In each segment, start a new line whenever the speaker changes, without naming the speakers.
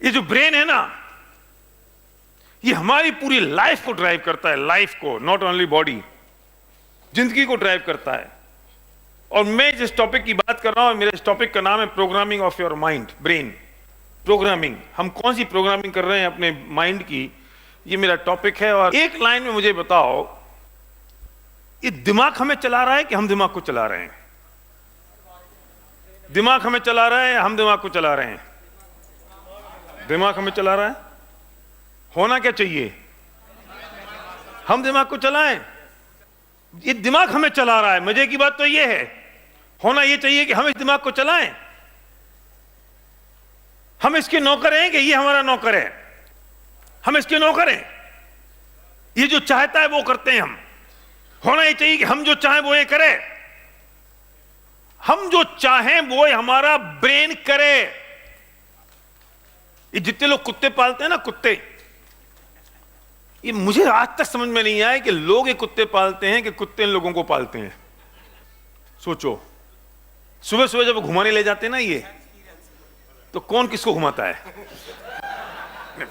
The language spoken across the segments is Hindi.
ये जो ब्रेन है ना, ये हमारी पूरी लाइफ को ड्राइव करता है, लाइफ को, नॉट ओनली बॉडी, जिंदगी को ड्राइव करता है। और मैं जिस टॉपिक की बात कर रहा हूं, मेरे इस टॉपिक का नाम है programming of your mind, brain programming. हम कौन सी प्रोग्रामिंग कर रहे हैं अपने माइंड की, ये मेरा टॉपिक है। और एक लाइन में मुझे बताओ, ये दिमाग हमें चला रहा है कि हम दिमाग को चला रहे हैं? दिमाग हमें चला रहा है, हम दिमाग को चला रहे हैं? दिमाग हमें चला रहा है। होना क्या चाहिए? हम दिमाग को चलाएं। ये दिमाग हमें चला रहा है। मजे की बात तो ये है, होना ये चाहिए कि हम इस दिमाग को चलाएं। हम इसके नौकर हैं कि ये हमारा नौकर है? हम इसके नौकर हैं। ये जो चाहता है वो करते हैं हम। होना ये चाहिए कि हम जो चाहें वो ये करें। हम जो चाहें वो हमारा ब्रेन करे। ये जितने लोग कुत्ते पालते हैं ना, कुत्ते, ये मुझे आज तक समझ में नहीं आया कि लोग ये कुत्ते पालते हैं कि कुत्ते इन लोगों को पालते हैं। सोचो, सुबह सुबह जब घुमाने ले जाते हैं ना ये, तो कौन किसको घुमाता है?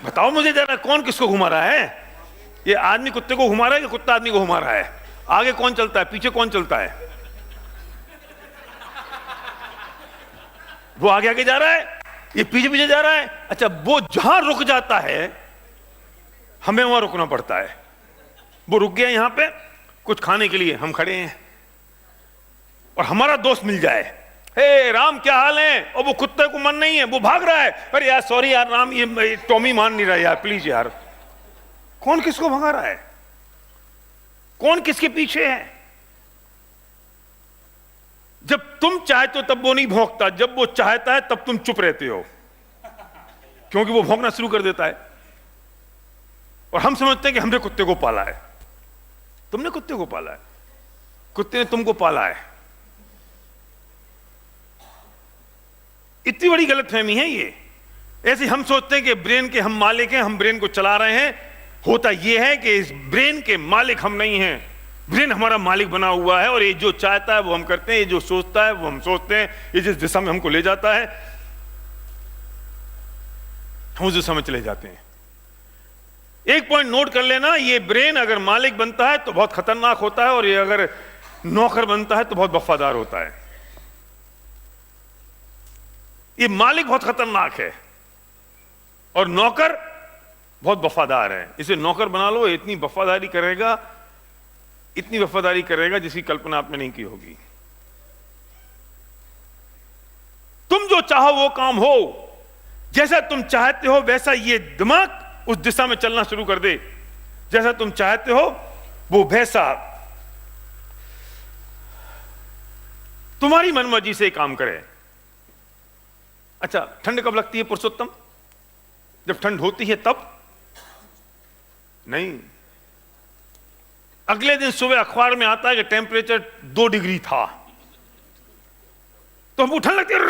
बताओ मुझे जरा, कौन किसको घुमा रहा है? ये आदमी कुत्ते को घुमा रहा है कि कुत्ता आदमी को घुमा रहा है? आगे कौन चलता है, पीछे कौन चलता है? वो आगे आगे जा रहा है, ये पीछे पीछे जा रहा है। अच्छा, वो जहां रुक जाता है हमें वहां रुकना पड़ता है। वो रुक गया यहां पे कुछ खाने के लिए, हम खड़े हैं और हमारा दोस्त मिल जाए, हे राम क्या हाल है? और वो कुत्ते को मन नहीं है, वो भाग रहा है, अरे यार सॉरी यार राम, ये टॉमी मान नहीं रहा यार, प्लीज यार। कौन किसको भगा रहा है? कौन किसके पीछे है? जब तुम चाहते हो तब वो नहीं भौंकता, जब वो चाहता है तब तुम चुप रहते हो, क्योंकि वो भौंकना शुरू कर देता है। और हम समझते हैं कि हमने कुत्ते को पाला है। तुमने कुत्ते को पाला है, कुत्ते ने तुमको पाला है। इतनी बड़ी गलतफहमी है ये। ऐसे हम सोचते हैं कि ब्रेन के हम मालिक हैं, हम ब्रेन को चला रहे हैं। होता यह है कि इस ब्रेन के मालिक हम नहीं हैं। ब्रेन हमारा मालिक बना हुआ है और ये जो चाहता है वो हम करते हैं, ये जो सोचता है वो हम सोचते हैं, ये जिस दिशा में हमको ले जाता है हम उस दिशा में चले जाते हैं। एक पॉइंट नोट कर लेना, ये ब्रेन अगर मालिक बनता है तो बहुत खतरनाक होता है, और ये अगर नौकर बनता है तो बहुत वफादार होता है। ये मालिक बहुत खतरनाक है और नौकर बहुत वफादार है। इसे नौकर बना लो, इतनी वफादारी करेगा, इतनी वफादारी करेगा जिसकी कल्पना आपने नहीं की होगी। तुम जो चाहो वो काम हो, जैसा तुम चाहते हो वैसा ये दिमाग उस दिशा में चलना शुरू कर दे। जैसा तुम चाहते हो वो वैसा तुम्हारी मनमर्जी से काम करे। अच्छा, ठंड कब लगती है पुरुषोत्तम? जब ठंड होती है तब नहीं। अगले दिन सुबह अखबार में आता है कि टेंपरेचर 2 डिग्री था, तो हम उठने लगते हैं,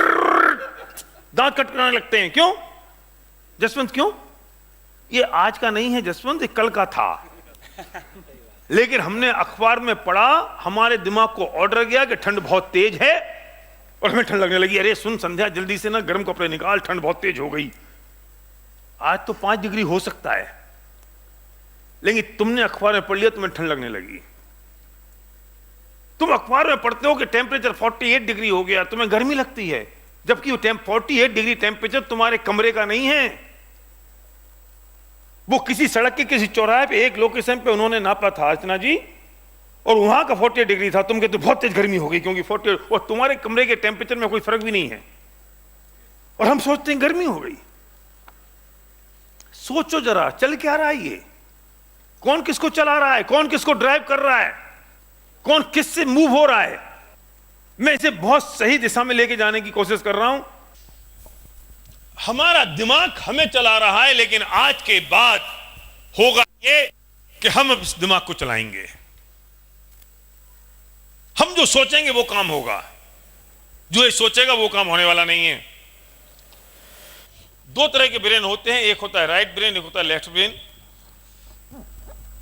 दांत कटकराने लगते हैं। क्यों जसवंत, क्यों? ये आज का नहीं है जसवंत, ये कल का था। लेकिन हमने अखबार में पढ़ा, हमारे दिमाग को ऑर्डर गया कि ठंड बहुत तेज है और हमें ठंड लगने लगी। अरे सुन संध्या, जल्दी से ना गर्म कपड़े निकाल, ठंड बहुत तेज हो गई। आज तो 5 डिग्री हो सकता है, लेकिन तुमने अखबार में पढ़ लिया, तुम्हें ठंड लगने लगी। तुम अखबार में पढ़ते हो कि टेंपरेचर 48 डिग्री हो गया, तुम्हें गर्मी लगती है, जबकि वो 48 डिग्री टेंपरेचर तुम्हारे कमरे का नहीं है। वो किसी सड़क के किसी चौराहे पे एक लोकेशन पे उन्होंने नापा था अर्चना जी, और वहां का 48 डिग्री था। तुम कहते बहुत तेज गर्मी हो गई क्योंकि 48, और तुम्हारे कमरे के टेंपरेचर में कोई फर्क भी नहीं है, और हम सोचते हैं गर्मी हो गई। सोचो जरा, चल क्या रहा है ये? कौन किसको चला रहा है? कौन किसको ड्राइव कर रहा है? कौन किससे मूव हो रहा है? मैं इसे बहुत सही दिशा में लेके जाने की कोशिश कर रहा हूं। हमारा दिमाग हमें चला रहा है, लेकिन आज के बाद होगा ये कि हम अब इस दिमाग को चलाएंगे। हम जो सोचेंगे वो काम होगा, जो ये सोचेगा वो काम होने वाला नहीं है। 2 तरह के ब्रेन होते हैं, एक होता है राइट ब्रेन, एक होता है लेफ्ट ब्रेन,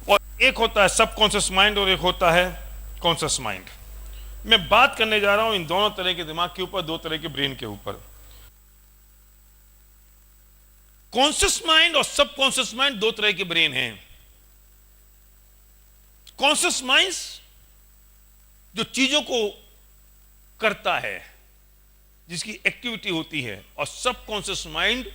और एक होता है सबकॉन्शियस माइंड और एक होता है कॉन्शियस माइंड। मैं बात करने जा रहा हूं इन दोनों तरह के दिमाग के ऊपर, 2 तरह के ब्रेन के ऊपर। कॉन्शियस माइंड और सबकॉन्शियस माइंड दो तरह के ब्रेन हैं। कॉन्शियस माइंड जो चीजों को करता है, जिसकी एक्टिविटी होती है, और सबकॉन्शियस माइंड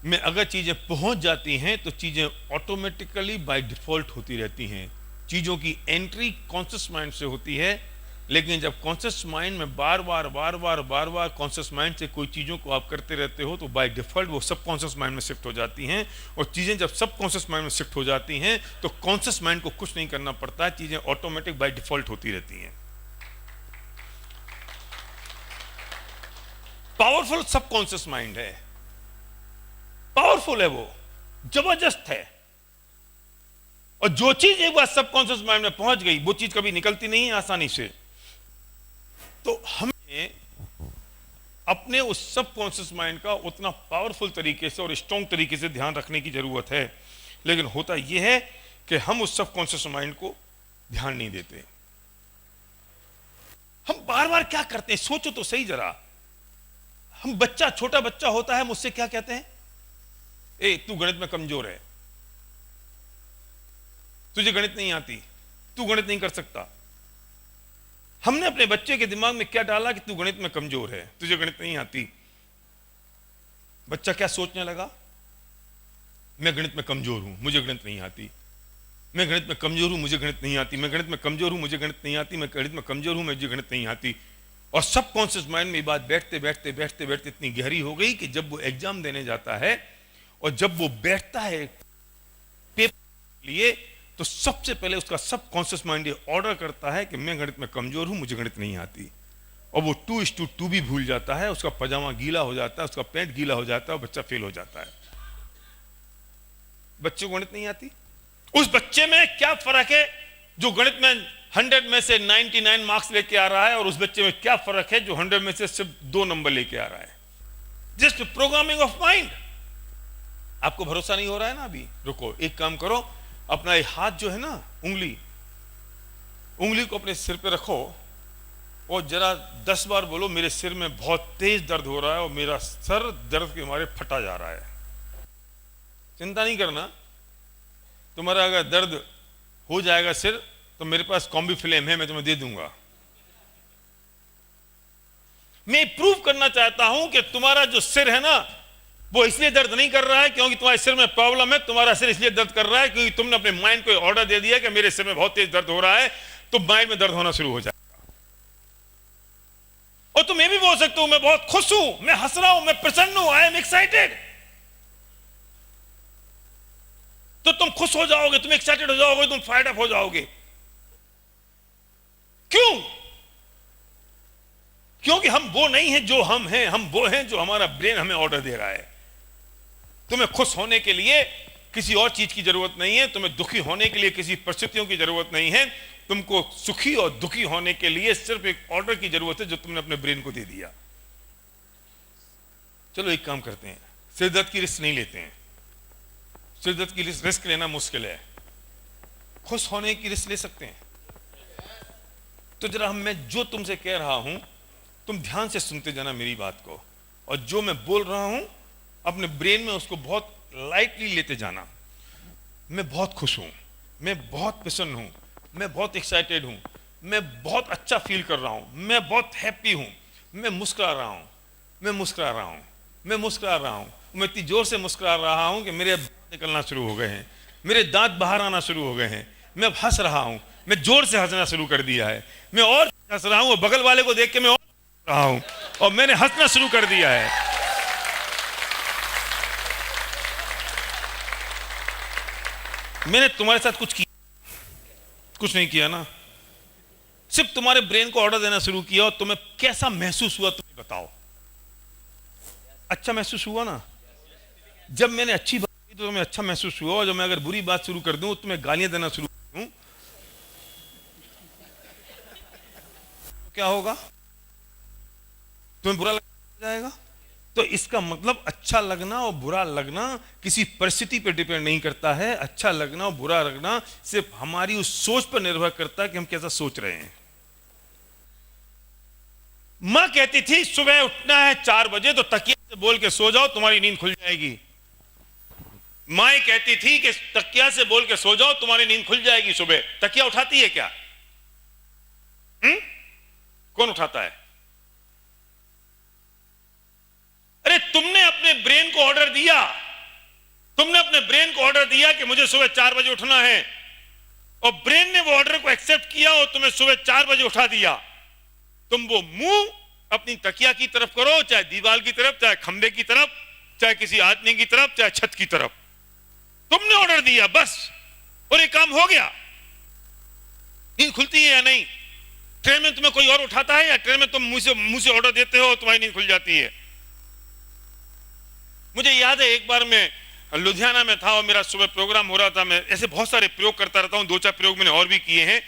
में अगर चीजें पहुंच जाती हैं तो चीजें ऑटोमेटिकली बाय डिफॉल्ट होती रहती हैं। चीजों की एंट्री कॉन्शियस माइंड से होती है, लेकिन जब कॉन्शियस माइंड में बार बार कॉन्शियस माइंड से कोई चीजों को आप करते रहते हो तो बाय डिफॉल्ट वो सबकॉन्शियस माइंड में शिफ्ट हो जाती हैं। और चीजें जब सबकॉन्शियस माइंड में शिफ्ट हो जाती हैं तो कॉन्शियस माइंड को कुछ नहीं करना पड़ता है, चीजें ऑटोमेटिक बाय डिफॉल्ट होती रहती हैं। पावरफुल सबकॉन्शियस माइंड है, पावरफुल है, वो जबरदस्त है। और जो चीज एक बार सबकॉन्शियस माइंड में पहुंच गई वो चीज कभी निकलती नहीं है आसानी से। तो हमें अपने उस सबकॉन्शियस माइंड का उतना पावरफुल तरीके से और स्ट्रॉन्ग तरीके से ध्यान रखने की जरूरत है। लेकिन होता यह है कि हम उस सबकॉन्शियस माइंड को ध्यान नहीं देते। हम बार बार क्या करते हैं, सोचो तो सही जरा। हम बच्चा, छोटा बच्चा होता है, मुझसे क्या कहते हैं, ए तू गणित में कमजोर है, तुझे गणित नहीं आती, तू गणित नहीं कर सकता। हमने अपने बच्चे के दिमाग में क्या डाला कि तू गणित में कमजोर है, तुझे गणित नहीं आती। बच्चा क्या सोचने लगा, मैं गणित में कमजोर हूं, मुझे गणित नहीं आती, मैं गणित में कमजोर हूं, मुझे गणित नहीं आती, मैं गणित में कमजोर हूं, मुझे गणित नहीं आती, मैं गणित में कमजोर हूं, मुझे गणित नहीं आती। और सबकॉन्शियस माइंड में ये बात बैठते बैठते बैठते बैठते इतनी गहरी हो गई कि जब वो एग्जाम देने जाता है और जब वो बैठता है पेपर लिए, तो सबसे पहले उसका सबकॉन्शियस माइंड ये ऑर्डर करता है कि मैं गणित में कमजोर हूं, मुझे गणित नहीं आती। और वो 2:2 भी भूल जाता है, उसका पजामा गीला हो जाता है, उसका पैंट गीला हो जाता है और बच्चा फेल हो जाता है। बच्चे को गणित नहीं आती। उस बच्चे में क्या फर्क है जो गणित में 100 में से 99 मार्क्स लेके आ रहा है, और उस बच्चे में क्या फर्क है जो 100 में से सिर्फ 2 नंबर लेके आ रहा है। Just programming of mind. आपको भरोसा नहीं हो रहा है ना अभी, रुको, एक काम करो, अपना ये हाथ जो है ना, उंगली को अपने सिर पे रखो और जरा 10 बार बोलो, मेरे सिर में बहुत तेज दर्द हो रहा है और मेरा सर दर्द के मारे फटा जा रहा है। चिंता नहीं करना, तुम्हारा अगर दर्द हो जाएगा सिर तो मेरे पास कॉम्बी फिल्म है, मैं तुम्हें दे दूंगा। मैं प्रूव करना चाहता हूं कि तुम्हारा जो सिर है ना वो इसलिए दर्द नहीं कर रहा है क्योंकि तुम्हारे सिर में प्रॉब्लम है, तुम्हारा सिर इसलिए दर्द कर रहा है क्योंकि तुमने अपने माइंड को ऑर्डर दे दिया कि मेरे सिर में बहुत तेज दर्द हो रहा है, तो माइंड में दर्द होना शुरू हो जाएगा। और तुम ये भी बोल सकते हो, मैं बहुत खुश हूं, मैं हंस रहा हूं, मैं प्रसन्न हूं, आई एम एक्साइटेड। तो तुम खुश हो जाओगे, तुम एक्साइटेड हो जाओगे, तुम फायर्ड अप हो जाओगे। क्यों? क्योंकि हम वो नहीं हैं जो हम हैं, हम वो हैं जो हमारा ब्रेन हमें ऑर्डर दे रहा है। तुम्हें खुश होने के लिए किसी और चीज की जरूरत नहीं है, तुम्हें दुखी होने के लिए किसी परिस्थितियों की जरूरत नहीं है, तुमको सुखी और दुखी होने के लिए सिर्फ एक ऑर्डर की जरूरत है जो तुमने अपने ब्रेन को दे दिया। चलो एक काम करते हैं, सिरदर्द की रिस्क नहीं लेते हैं। सिरदर्द की रिस्क लेना मुश्किल है, खुश होने की रिस्क ले सकते हैं। तो जरा मैं जो तुमसे कह रहा हूं तुम ध्यान से सुनते जाना मेरी बात को, और जो मैं बोल रहा हूं अपने ब्रेन में उसको बहुत लाइटली लेते जाना। मैं बहुत खुश हूं, मैं बहुत प्रसन्न हूं, मैं बहुत एक्साइटेड हूं, मैं बहुत अच्छा फील कर रहा हूं, मैं बहुत हैप्पी हूं, मैं मुस्कुरा रहा हूं, मैं मुस्कुरा रहा हूं, मैं मुस्कुरा रहा हूं, मैं इतनी जोर से मुस्कुरा रहा हूं कि मेरे दांत निकलना शुरू हो गए हैं, मेरे दांत बाहर आना शुरू हो गए हैं। मैं अब हंस रहा हूं, मैं जोर से हंसना शुरू कर दिया है, मैं और हंस रहा हूं, और बगल वाले को देख के मैं और रहा हूं, और मैंने हंसना शुरू कर दिया है। मैंने तुम्हारे साथ कुछ नहीं किया ना, सिर्फ तुम्हारे ब्रेन को ऑर्डर देना शुरू किया, और तुम्हें कैसा महसूस हुआ तुम्हें बताओ। अच्छा महसूस हुआ ना? जब मैंने अच्छी बात की तो तुम्हें अच्छा महसूस हुआ, और जब मैं अगर बुरी बात शुरू कर दूं, तुम्हें गालियां देना शुरू कर दूं, तो क्या होगा? तुम्हें बुरा लग जाएगा। तो इसका मतलब अच्छा लगना और बुरा लगना किसी परिस्थिति पर डिपेंड नहीं करता है। अच्छा लगना और बुरा लगना सिर्फ हमारी उस सोच पर निर्भर करता है कि हम कैसा सोच रहे हैं। मां कहती थी सुबह उठना है 4 बजे तो तकिए से बोल के सो जाओ, तुम्हारी नींद खुल जाएगी। माए कहती थी कि तकिया से बोल के सो जाओ, तुम्हारी नींद खुल जाएगी सुबह। तकिया उठाती है क्या? कौन उठाता है? अरे तुमने अपने ब्रेन को ऑर्डर दिया, तुमने अपने ब्रेन को ऑर्डर दिया कि मुझे सुबह 4 बजे उठना है, और ब्रेन ने वो ऑर्डर को एक्सेप्ट किया और तुम्हें सुबह 4 बजे उठा दिया। तुम वो मुंह अपनी तकिया की तरफ करो, चाहे दीवार की तरफ, चाहे खंबे की तरफ, चाहे किसी आदमी की तरफ, चाहे छत की तरफ। तुमने ऑर्डर दिया बस, और ये काम हो गया। नींद खुलती है या नहीं? ट्रेन में तुम्हें कोई और उठाता है, या ट्रेन में तुम मुंह से ऑर्डर देते हो, तुम्हारी नींद खुल जाती है? मुझे याद है एक बार मैं लुधियाना में था और मेरा सुबह प्रोग्राम हो रहा था। मैं ऐसे बहुत सारे प्रयोग करता रहता हूं, 2-4 प्रयोग मैंने और भी किए हैं।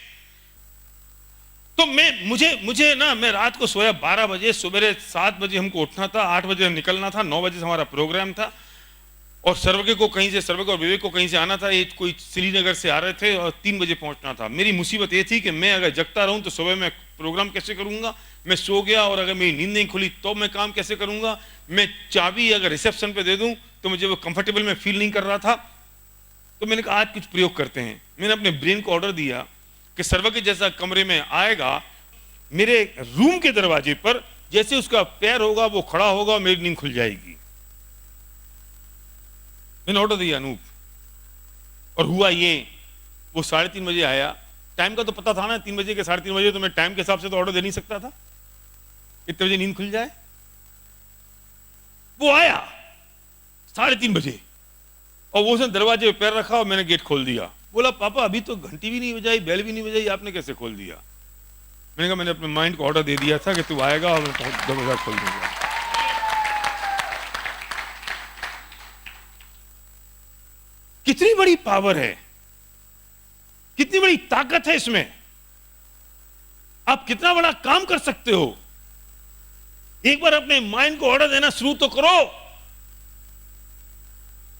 तो मुझे ना, मैं रात को सोया 12 बजे, सुबह 7 बजे हमको उठना था, 8 बजे निकलना था, 9 बजे से हमारा प्रोग्राम था, और सर्वज्ञ और विवेक को कहीं से आना था। ये कोई श्रीनगर से आ रहे थे और 3 बजे पहुंचना था। मेरी मुसीबत ये थी कि मैं अगर जगता रहूं तो सुबह मैं प्रोग्राम कैसे करूंगा? मैं सो गया और अगर मेरी नींद नहीं खुली तो मैं काम कैसे करूंगा? मैं चाबी अगर रिसेप्शन पे दे दूं तो मुझे वो कंफर्टेबल में फील नहीं कर रहा था। तो मैंने कहा आज कुछ प्रयोग करते हैं। मैंने अपने ब्रेन को ऑर्डर दिया कि सर्वज्ञ जैसा कमरे में आएगा, मेरे रूम के दरवाजे पर जैसे उसका पैर होगा वो खड़ा होगा और मेरी नींद खुल जाएगी। मैंने ऑर्डर दिया अनूप, और हुआ ये, वो 3:30 बजे आया। टाइम का तो पता था ना, 3 बजे के 3:30 बजे, तो मैं टाइम के हिसाब से तो ऑर्डर दे नहीं सकता था इतने बजे नींद खुल जाए। वो आया 3:30 बजे, और वो उसने दरवाजे पे पैर रखा और मैंने गेट खोल दिया। बोला पापा अभी तो घंटी भी नहीं बजाई, बेल भी नहीं बजाई, आपने कैसे खोल दिया? मैंने कहा मैंने अपने माइंड को ऑर्डर दे दिया था कि तू आएगा और मैं दरवाजा खोल दूंगा। कितनी बड़ी पावर है, कितनी बड़ी ताकत है इसमें। आप कितना बड़ा काम कर सकते हो। एक बार अपने माइंड को ऑर्डर देना शुरू तो करो,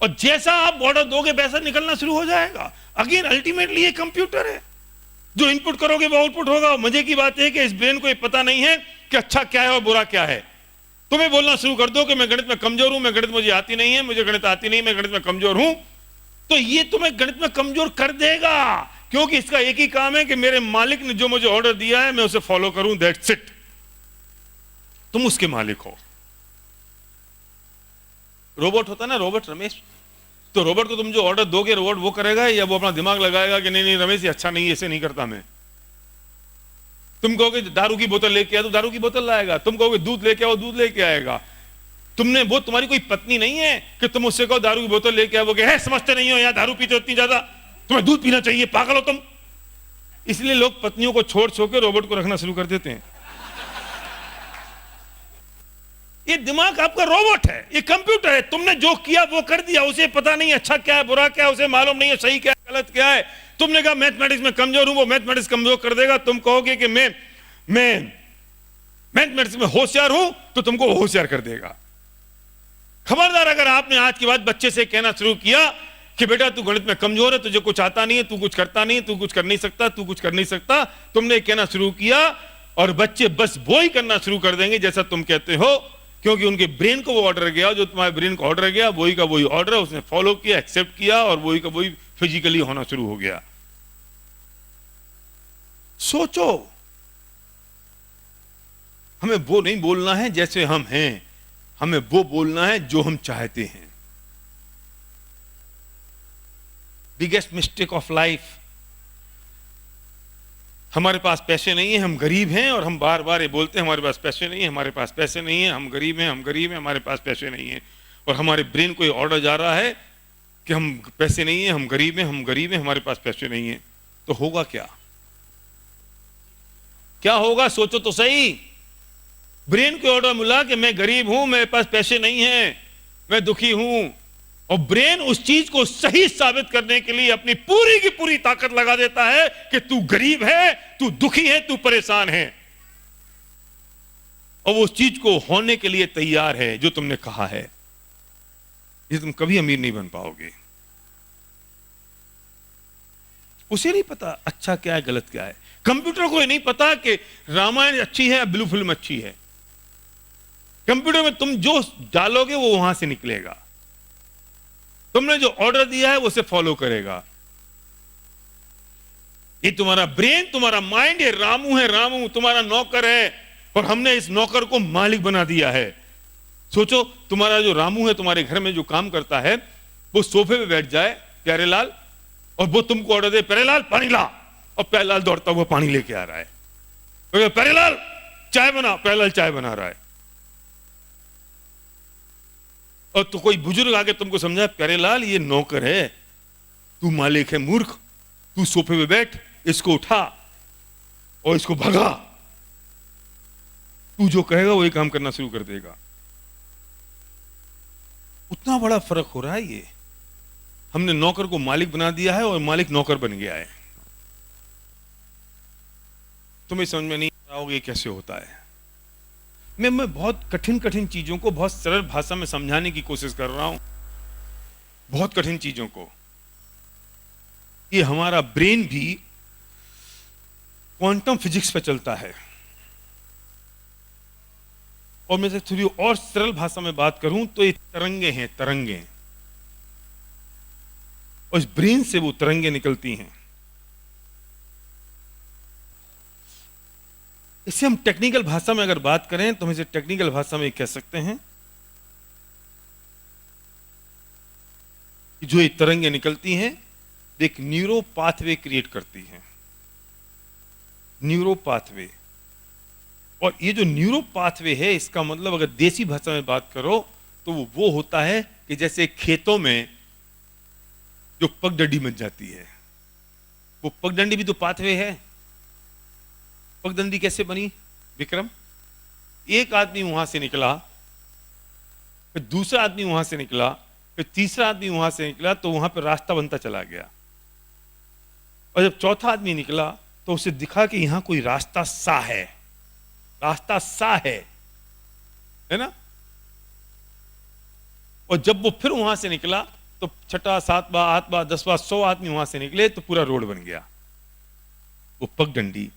और जैसा आप ऑर्डर दोगे वैसा निकलना शुरू हो जाएगा। अगेन अल्टीमेटली ये कंप्यूटर है, जो इनपुट करोगे वो आउटपुट होगा। मजे की बात है कि इस ब्रेन को ये पता नहीं है कि अच्छा क्या है और बुरा क्या है। तुम्हें बोलना शुरू कर दो कि मैं गणित में कमजोर हूं, मैं गणित मुझे आती नहीं है, मुझे गणित आती नहीं, मैं गणित में कमजोर हूं, तो ये तुम्हें गणित में कमजोर कर देगा, क्योंकि इसका एक ही काम है कि मेरे मालिक ने जो मुझे ऑर्डर दिया है मैं उसे फॉलो करूं, दैट्स इट। तुम उसके मालिक हो। रोबोट होता ना, रोबोट रमेश, तो रोबोट को तुम जो ऑर्डर दोगे रोबोट वो करेगा, या वो अपना दिमाग लगाएगा कि नहीं नहीं रमेश ये अच्छा नहीं, ऐसे नहीं करता मैं। तुम कहोगे दारू की बोतल लेके आ तो दारू की बोतल लाएगा, तुम कहोगे दूध लेके आओ दूध लेके आएगा। तुमने, वो तुम्हारी कोई पत्नी नहीं है कि तुम उससे कहो दारू की बोतल लेके आओ, है समझते नहीं हो, यहाँ दारू पीते हो इतनी ज्यादा, तुम्हें दूध पीना चाहिए, पागल हो तुम। इसलिए लोग पत्नियों को छोड़ छोड़ के रोबोट को रखना शुरू कर देते हैं। ये दिमाग आपका रोबोट है, ये कंप्यूटर है। तुमने जो किया वो कर दिया, उसे पता नहीं अच्छा क्या है बुरा क्या है, उसे मालूम नहीं है सही क्या है गलत क्या है। तुमने कहा मैथमेटिक्स में कमजोर हूं, वो मैथमेटिक्स कमजोर कर देगा। तुम कहोगे कि मैं मैथमेटिक्स में होशियार हूं, तो तुमको वो होशियार कर देगा। खबरदार अगर आपने आज के बाद बच्चे से कहना शुरू किया कि बेटा तू गणित में कमजोर है, तुझे कुछ आता नहीं है, तू कुछ करता नहीं है, तू कुछ कर नहीं सकता, तू कुछ कर नहीं सकता, तुमने कहना शुरू किया, और बच्चे बस वो ही करना शुरू कर देंगे जैसा तुम कहते हो, क्योंकि उनके ब्रेन को वो ऑर्डर गया, जो तुम्हारे ब्रेन को ऑर्डर गया वही का वही ऑर्डर उसने फॉलो किया, एक्सेप्ट किया, और वही का वही फिजिकली होना शुरू हो गया। सोचो, हमें वो नहीं बोलना है जैसे हम हैं, हमें वो बोलना है जो हम चाहते हैं। बिगेस्ट मिस्टेक ऑफ लाइफ, हमारे पास पैसे नहीं है, हम गरीब हैं, और हम बार बार ये बोलते हैं हमारे पास पैसे नहीं है, हमारे पास पैसे नहीं है, हम गरीब हैं, हम गरीब हैं, हमारे पास पैसे नहीं है। और हमारे ब्रेन को ये ऑर्डर जा रहा है कि हम पैसे नहीं है, हम गरीब हैं, हम गरीब हैं, हमारे पास पैसे नहीं है। तो होगा क्या? क्या होगा? सोचो तो सही। ब्रेन को ऑर्डर मिला कि मैं गरीब हूं, मेरे पास पैसे नहीं है, मैं दुखी हूं, और ब्रेन उस चीज को सही साबित करने के लिए अपनी पूरी की पूरी ताकत लगा देता है कि तू गरीब है, तू दुखी है, तू परेशान है, और वो उस चीज को होने के लिए तैयार है जो तुमने कहा है। ये तुम कभी अमीर नहीं बन पाओगे। उसे नहीं पता अच्छा क्या है गलत क्या है। कंप्यूटर को ये नहीं पता कि रामायण अच्छी है, ब्लू फिल्म अच्छी है। कंप्यूटर में तुम जो डालोगे वो वहां से निकलेगा। तुमने जो ऑर्डर दिया है उसे फॉलो करेगा। ये तुम्हारा ब्रेन, तुम्हारा माइंड, ये रामू है, रामू तुम्हारा नौकर है, और हमने इस नौकर को मालिक बना दिया है। सोचो, तुम्हारा जो रामू है तुम्हारे घर में जो काम करता है, वो सोफे पे बैठ जाए प्यारेलाल, और वो तुमको ऑर्डर दे, प्यारेलाल पानी ला, और प्यारेलाल दौड़ता हुआ पानी लेके आ रहा है। तो प्यारेलाल चाय बना, प्यारेलाल चाय बना रहा है। और तो कोई बुजुर्ग आके तुमको समझा, प्यारेलाल ये नौकर है, तू मालिक है मूर्ख, तू सोफे पे बैठ, इसको उठा और इसको भगा, तू जो कहेगा वही काम करना शुरू कर देगा। उतना बड़ा फर्क हो रहा है। ये हमने नौकर को मालिक बना दिया है और मालिक नौकर बन गया है। तुम्हें समझ में नहीं आ रहा होगा ये कैसे होता है। मैं बहुत कठिन कठिन चीजों को बहुत सरल भाषा में समझाने की कोशिश कर रहा हूं, बहुत कठिन चीजों को। ये हमारा ब्रेन भी क्वांटम फिजिक्स पे चलता है। और मैं थोड़ी और सरल भाषा में बात करूं तो ये तरंगे हैं, तरंगे, और इस ब्रेन से वो तरंगे निकलती हैं। इसे हम टेक्निकल भाषा में अगर बात करें तो हम इसे टेक्निकल भाषा में कह सकते हैं कि जो ये तरंगे निकलती हैं, एक न्यूरो पाथवे क्रिएट करती हैं, न्यूरो पाथवे। और ये जो न्यूरो पाथवे है, इसका मतलब अगर देसी भाषा में बात करो तो वो होता है कि जैसे खेतों में जो पगडंडी बन जाती है, वो पगडंडी भी तो पाथवे है। पगडंडी कैसे बनी विक्रम? एक आदमी वहां से निकला, फिर दूसरा आदमी वहां से निकला, फिर तीसरा आदमी वहां से निकला, तो वहां पर रास्ता बनता चला गया। और जब चौथा आदमी निकला तो उसे दिखा कि यहां कोई रास्ता सा है, रास्ता सा है ना। और जब वो फिर वहां से निकला तो छठा, सातवां, आठवां, 10वां, 100 आदमी वहां से निकले तो पूरा रोड बन गया, वो पगडंडी।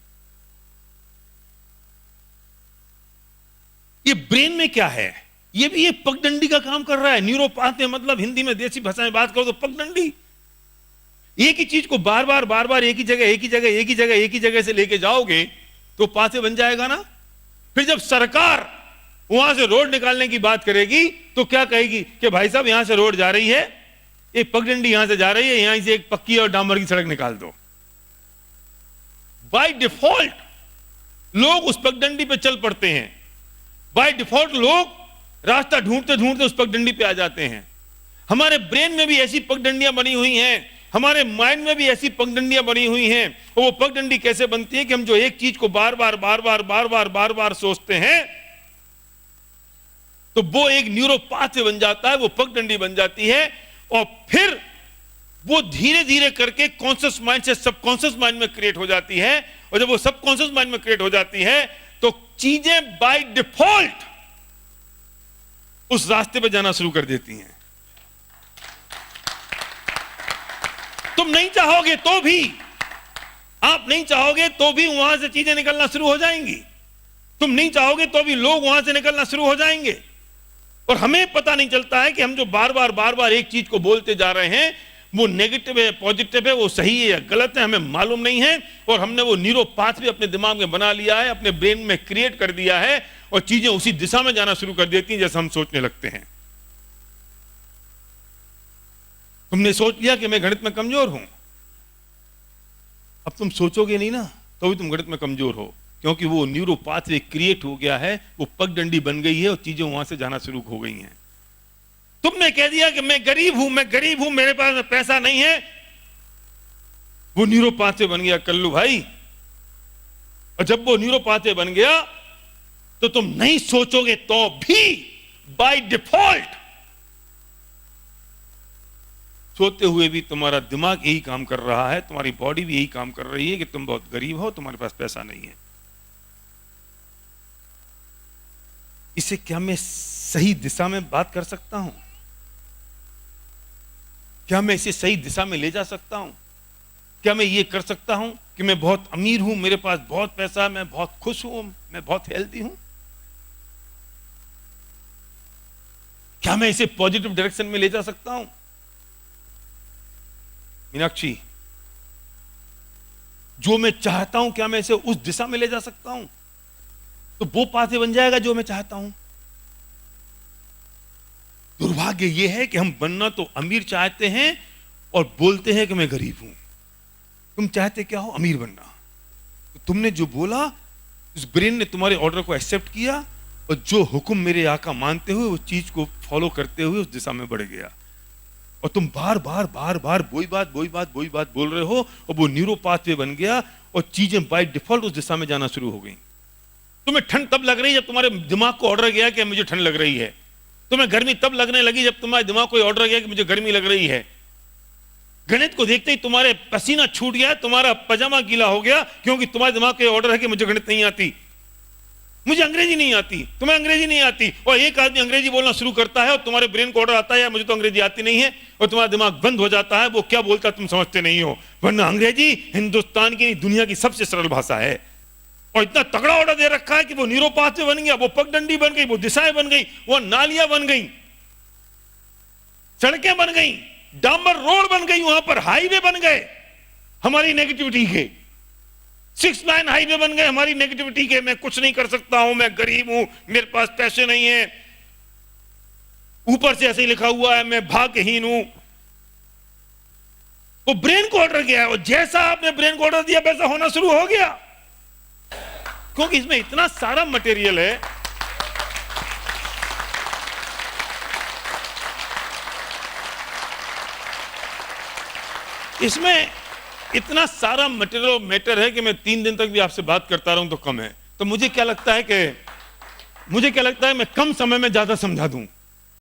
ये ब्रेन में क्या है? ये भी ये पगडंडी का काम कर रहा है। न्यूरोपाथ मतलब हिंदी में देसी भाषा में बात करो तो पगडंडी। एक ही चीज को बार बार बार बार एक ही जगह एक ही जगह एक ही जगह एक ही जगह से लेके जाओगे तो पासे बन जाएगा ना। फिर जब सरकार वहां से रोड निकालने की बात करेगी तो क्या कहेगी कि भाई साहब यहां से रोड जा रही है, एक पगडंडी यहां से जा रही है, यहां से एक पक्की और डामर की सड़क निकाल दो। बाय डिफॉल्ट लोग उस पगडंडी पे चल पड़ते हैं। बाय डिफॉल्ट लोग रास्ता ढूंढते ढूंढते उस पगडंडी पे आ जाते हैं। हमारे ब्रेन में भी ऐसी पगडंडियां बनी हुई हैं, हमारे माइंड में भी ऐसी पगडंडियां बनी हुई हैं। और वो पगडंडी कैसे बनती है कि हम जो एक चीज को बार बार बार बार बार बार बार बार सोचते हैं तो वो एक न्यूरोपाथ से बन जाता है, वो पगडंडी बन जाती है। और फिर वो धीरे धीरे करके कॉन्शियस माइंड से सबकॉन्शियस माइंड में क्रिएट हो जाती है। और जब वो सबकॉन्शियस माइंड में क्रिएट हो जाती है तो चीजें बाय डिफॉल्ट उस रास्ते पे जाना शुरू कर देती हैं। तुम नहीं चाहोगे तो भी, आप नहीं चाहोगे तो भी वहां से चीजें निकलना शुरू हो जाएंगी। तुम नहीं चाहोगे तो भी लोग वहां से निकलना शुरू हो जाएंगे। और हमें पता नहीं चलता है कि हम जो बार बार एक चीज को बोलते जा रहे हैं वो नेगेटिव है, पॉजिटिव है, वो सही है या गलत है, हमें मालूम नहीं है। और हमने वो न्यूरोपाथ भी अपने दिमाग में बना लिया है, अपने ब्रेन में क्रिएट कर दिया है, और चीजें उसी दिशा में जाना शुरू कर देती हैं जैसे हम सोचने लगते हैं। तुमने सोच लिया कि मैं गणित में कमजोर हूं, अब तुम सोचोगे नहीं ना तो भी तुम गणित में कमजोर हो, क्योंकि वो न्यूरोपाथ क्रिएट हो गया है, वो पगडंडी बन गई है और चीजें वहां से जाना शुरू हो गई हैं। तुमने कह दिया कि मैं गरीब हूं, मैं गरीब हूं, मेरे पास पैसा नहीं है, वो न्यूरोपाथ बन गया कल्लू भाई। और जब वो न्यूरोपाथ बन गया तो तुम नहीं सोचोगे तो भी बाय डिफॉल्ट सोते हुए भी तुम्हारा दिमाग यही काम कर रहा है, तुम्हारी बॉडी भी यही काम कर रही है कि तुम बहुत गरीब हो, तुम्हारे पास पैसा नहीं है। इसे क्या मैं सही दिशा में बात कर सकता हूं? क्या मैं इसे सही दिशा में ले जा सकता हूं? क्या मैं ये कर सकता हूं कि मैं बहुत अमीर हूं, मेरे पास बहुत पैसा है, मैं बहुत खुश हूं, मैं बहुत हेल्दी हूं? क्या मैं इसे पॉजिटिव डायरेक्शन में ले जा सकता हूं? मीनाक्षी, जो मैं चाहता हूं क्या मैं इसे उस दिशा में ले जा सकता हूं? तो वो पाथे बन जाएगा जो मैं चाहता हूं। दुर्भाग्य यह है कि हम बनना तो अमीर चाहते हैं और बोलते हैं कि मैं गरीब हूं। तुम चाहते क्या हो? अमीर बनना। तो तुमने जो बोला, उस ब्रेन ने तुम्हारे ऑर्डर को एक्सेप्ट किया और जो हुक्म मेरे आका मानते हुए उस चीज को फॉलो करते हुए उस दिशा में बढ़ गया। और तुम बार बार वही बात बोल रहे हो और वो न्यूरो पाथवे बन गया और चीजें बाय डिफॉल्ट उस दिशा में जाना शुरू हो गई। तुम्हें ठंड तब लग रही है जब तुम्हारे दिमाग को ऑर्डर गया कि मुझे ठंड लग रही है। तुम्हें गर्मी तब लगने लगी जब तुम्हारे दिमाग को ऑर्डर गया कि मुझे गर्मी लग रही है। गणित को देखते ही तुम्हारे पसीना छूट गया, तुम्हारा पजामा गीला हो गया, क्योंकि तुम्हारे दिमाग को ऑर्डर है कि मुझे गणित नहीं आती, मुझे अंग्रेजी नहीं आती, तुम्हें अंग्रेजी नहीं आती। और एक आदमी अंग्रेजी बोलना शुरू करता है और तुम्हारे ब्रेन को ऑर्डर आता है मुझे तो अंग्रेजी आती नहीं है, और तुम्हारा दिमाग बंद हो जाता है। वो क्या बोलता है तुम समझते नहीं हो, वरना अंग्रेजी हिंदुस्तान की दुनिया की सबसे सरल भाषा है। और इतना तगड़ा ऑर्डर दे रखा है कि वो न्यूरो पाथवे बन गया, वो पगडंडी बन गई, वो दिशाएं बन गई, वो नालियां बन गई, सड़कें बन गई, डामर रोड बन गई, वहां पर हाईवे बन गए हमारी नेगेटिविटी के, 6 लाइन हाईवे बन गए हमारी नेगेटिविटी के। मैं कुछ नहीं कर सकता हूं, मैं गरीब हूं, मेरे पास पैसे नहीं है, ऊपर से ऐसे ही लिखा हुआ है मैं भाग्यहीन हूं। वो ब्रेन को ऑर्डर गया है और जैसा आपने ब्रेन को ऑर्डर दिया वैसा होना शुरू हो गया, क्योंकि इसमें इतना सारा मटेरियल है। इसमें इतना सारा मटेरियल मैटर है कि मैं 3 दिन तक भी आपसे बात करता रहूं तो कम है। तो मुझे क्या लगता है मैं कम समय में ज्यादा समझा दूं।